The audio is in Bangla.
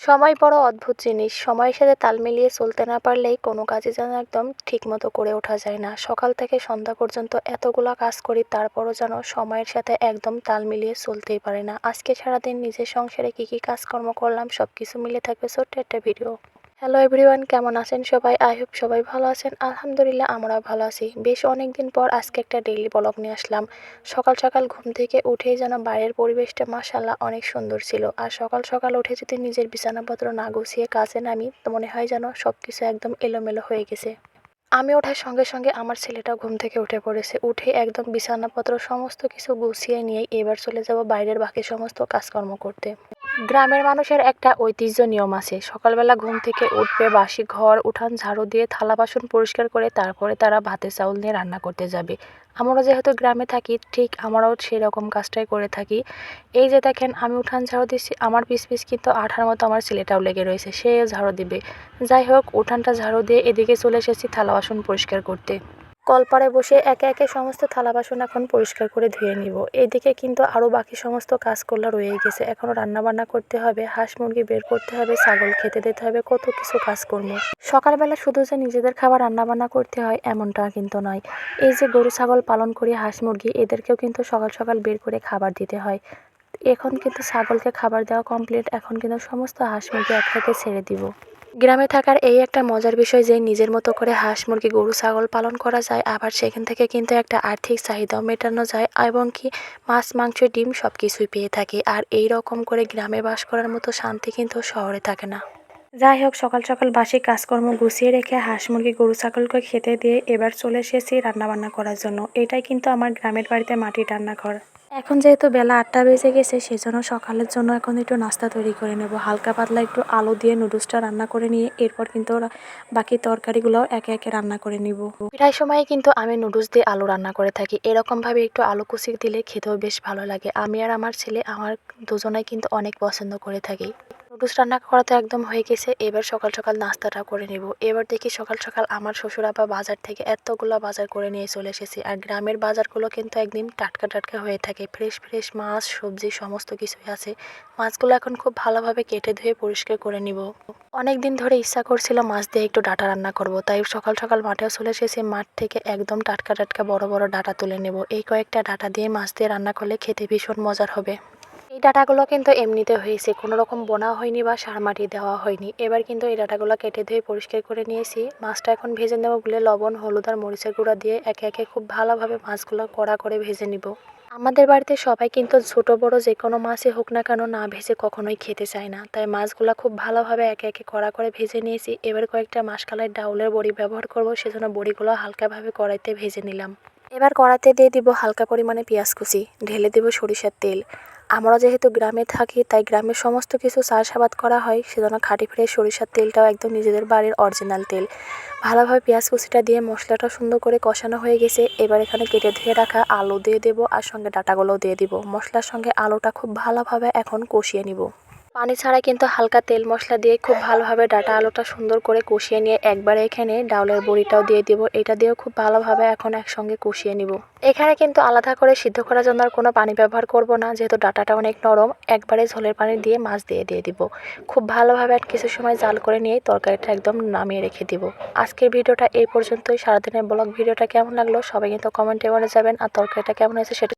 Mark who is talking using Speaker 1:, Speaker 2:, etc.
Speaker 1: সময় বড় অদ্ভুত জিনিস। সময়ের সাথে তাল মিলিয়ে চলতে না পারলেই কোনো কাজই যেন একদম ঠিকমতো করে ওঠা যায় না। সকাল থেকে সন্ধ্যা পর্যন্ত এতগুলা কাজ করি, তারপরও যেন সময়ের সাথে একদম তাল মিলিয়ে চলতেই পারি না। আজকে সারাদিন নিজের সংসারে কী কী কাজকর্ম করলাম সব কিছু মিলে থাকবে ছোট্ট একটা ভিডিও। হ্যালো এভরিওয়ান, কেমন আছেন সবাই? আই হোপ সবাই ভালো আছেন। আলহামদুলিল্লাহ আমরাও ভালো আছি। বেশ অনেকদিন পর আজকে একটা ডেইলি ব্লগ নিয়ে আসলাম। সকাল সকাল ঘুম থেকে উঠেই যেন বাইরের পরিবেশটা মাশাআল্লাহ অনেক সুন্দর ছিল। আর সকাল সকাল উঠে যদি নিজের বিছানাপত্র না গুছিয়ে কাজে নামি, তো মনে হয় যেন সব কিছু একদম এলোমেলো হয়ে গেছে। আমি ওঠার সঙ্গে সঙ্গে আমার ছেলেটাও ঘুম থেকে উঠে পড়েছে। উঠে একদম বিছানাপত্র সমস্ত কিছু গুছিয়ে নিয়েই এবার চলে যাব বাইরের বাকি সমস্ত কাজকর্ম করতে। গ্রামের মানুষের একটা ঐতিহ্য নিয়ম আছে, সকালবেলা ঘুম থেকে উঠবে, বাসি ঘর উঠান ঝাড়ু দিয়ে থালা বাসন পরিষ্কার করে তারপরে তারা ভাতের চাউল নিয়ে রান্না করতে যাবে। আমরা যেহেতু গ্রামে থাকি, ঠিক আমরাও সেই রকম কাজটাই করে থাকি। এই যে দেখেন, আমি উঠান ঝাড়ু দিচ্ছি, আমার পিছ পিছ কিন্তু আঠার মতো আমার ছেলেটাও লেগে রয়েছে, সে ঝাড়ু দিবে। যাই হোক, উঠানটা ঝাড়ু দিয়ে এদিকে চলে এসেছি থালা বাসন পরিষ্কার করতে। কলপাড়ে বসে একে একে সমস্ত থালা বাসন এখন পরিষ্কার করে ধুয়ে নিব। এইদিকে কিন্তু আরও বাকি সমস্ত কাজগুলো রয়ে গেছে, এখনও রান্নাবান্না করতে হবে, হাঁস মুরগি বের করতে হবে, ছাগল খেতে দিতে হবে, কত কিছু কাজ করব। সকালবেলা শুধু যে নিজেদের খাবার রান্নাবান্না করতে হয় এমনটা কিন্তু নয়। এই যে গরু ছাগল পালন করি, হাঁস মুরগি, এদেরকেও কিন্তু সকাল সকাল বের করে খাবার দিতে হয়। এখন কিন্তু ছাগলকে খাবার দেওয়া কমপ্লিট, এখন কিন্তু সমস্ত হাঁস মুরগি এক একে ছেড়ে দিব। গ্রামে থাকার এই একটা মজার বিষয় যে নিজের মতো করে হাঁস মুরগি গরু ছাগল পালন করা যায়, আবার সেখান থেকে কিন্তু একটা আর্থিক চাহিদাও মেটানো যায়, এবং কি মাছ মাংস ডিম সব কিছুই পেয়ে থাকি। আর এই রকম করে গ্রামে বাস করার মতো শান্তি কিন্তু শহরে থাকে না। যাই হোক, সকাল সকাল বাসি কাজকর্ম গুছিয়ে রেখে হাঁস মুরগি গরু ছাগলকে খেতে দিয়ে এবার চলে এসেছি রান্নাবান্না করার জন্য। এটাই কিন্তু আমার গ্রামের বাড়িতে মাটির রান্নাঘর। এখন যেহেতু বেলা 8টা বেজে গেছে, সেজন্য সকালের জন্য এখন একটু নাস্তা তৈরি করে নেব। হালকা পাতলা একটু আলু দিয়ে নুডলসটা রান্না করে নিয়ে এরপর কিন্তু বাকি তরকারিগুলোও একে একে রান্না করে নিব। প্রায় সময় কিন্তু আমি নুডলস দিয়ে আলু রান্না করে থাকি। এরকমভাবে একটু আলু কুচি দিলে খেতেও বেশ ভালো লাগে। আমি আর আমার ছেলে আমার দুজনাই কিন্তু অনেক পছন্দ করে থাকি। নুডলস রান্না করা তো একদম হয়ে গেছে, এবার সকাল সকাল নাস্তাটা করে নেব। এবার দেখি সকাল সকাল আমার শ্বশুর আবার বাজার থেকে এতগুলো বাজার করে নিয়ে চলে এসেছি। আর গ্রামের বাজারগুলো কিন্তু একদম টাটকা টাটকা হয়ে থাকে, ফ্রেশ ফ্রেশ মাছ সবজি সমস্ত কিছুই আছে। মাছগুলো এখন খুব ভালোভাবে কেটে ধুয়ে পরিষ্কার করে নিব। অনেক দিন ধরে ইচ্ছা করছিল মাছ দিয়ে একটু ডাঁটা রান্না করব, তাই সকাল সকাল মাঠেও চলে এসেছি। মাঠ থেকে একদম টাটকা টাটকা বড় বড় ডাঁটা তুলে নেব। এই কয়েকটা ডাঁটা দিয়ে মাছ দিয়ে রান্না করলে খেতে ভীষণ মজার হবে। এই ডাঁটাগুলো কিন্তু এমনিতে হয়েছে, কোনো রকম বোনা হয়নি বা সার মাটি দেওয়া হয়নি। এবার কিন্তু এই ডাঁটাগুলো কেটে ধুয়ে পরিষ্কার করে নিয়েছি। মাছটা এখন ভেজে নেব বলে লবণ হলুদ আর মরিচের গুঁড়া দিয়ে একে একে খুব ভালোভাবে মাছগুলো কড়া করে ভেজে নিব। আমাদের বাড়িতে সবাই কিন্তু ছোট বড় যে কোনো মাছই হোক না কেন, না ভেজে কখনোই খেতে চায় না, তাই মাছগুলো খুব ভালোভাবে একে একে কড়া করে ভেজে নিয়েছি। এবার কয়েকটা মাসকালাই ডাউলের বড়ি ব্যবহার করব, সেজন্য বড়িগুলো হালকাভাবে কড়াইতে ভেজে নিলাম। এবার কড়াতে দিয়ে দিব হালকা পরিমাণে পেঁয়াজ কুচি, ঢেলে দেব সরিষার তেল। আমরা যেহেতু গ্রামে থাকি, তাই গ্রামের সমস্ত কিছু চাষাবাদ করা হয়, সেজন্য খাঁটি ফ্রেশ সরিষার তেলটাও একদম নিজেদের বাড়ির অরিজিনাল তেল। ভালোভাবে পেঁয়াজ কুচিটা দিয়ে মশলাটা সুন্দর করে কষানো হয়ে গেছে। এবার এখানে কেটে ধুয়ে রাখা আলু দিয়ে দেবো, আর সঙ্গে ডাঁটাগুলোও দিয়ে দিব। মশলার সঙ্গে আলুটা খুব ভালোভাবে এখন কষিয়ে নিব। পানি ছাড়া কিন্তু হালকা তেল মশলা দিয়ে খুব ভালোভাবে ডাঁটা আলুটা সুন্দর করে কষিয়ে নিয়ে একবারে এখানে ডাউলের বড়িটাও দিয়ে দিব। এটা দিয়েও খুব ভালোভাবে এখন একসঙ্গে কষিয়ে নিব। এখানে কিন্তু আলাদা করে সিদ্ধ করার জন্য আর কোনো পানি ব্যবহার করব না, যেহেতু ডাঁটাটা অনেক নরম। একবারে ঝোলের পানি দিয়ে মাছ দিয়ে দিব। খুব ভালোভাবে আর কিছু সময় জাল করে নিয়ে তরকারিটা একদম নামিয়ে রেখে দিব। আজকের ভিডিওটা এই পর্যন্তই। সারাদিনের ব্লগ ভিডিওটা কেমন লাগলো সবাই কিন্তু কমেন্টে বলে যাবেন, আর তরকারিটা কেমন হয়েছে সেটা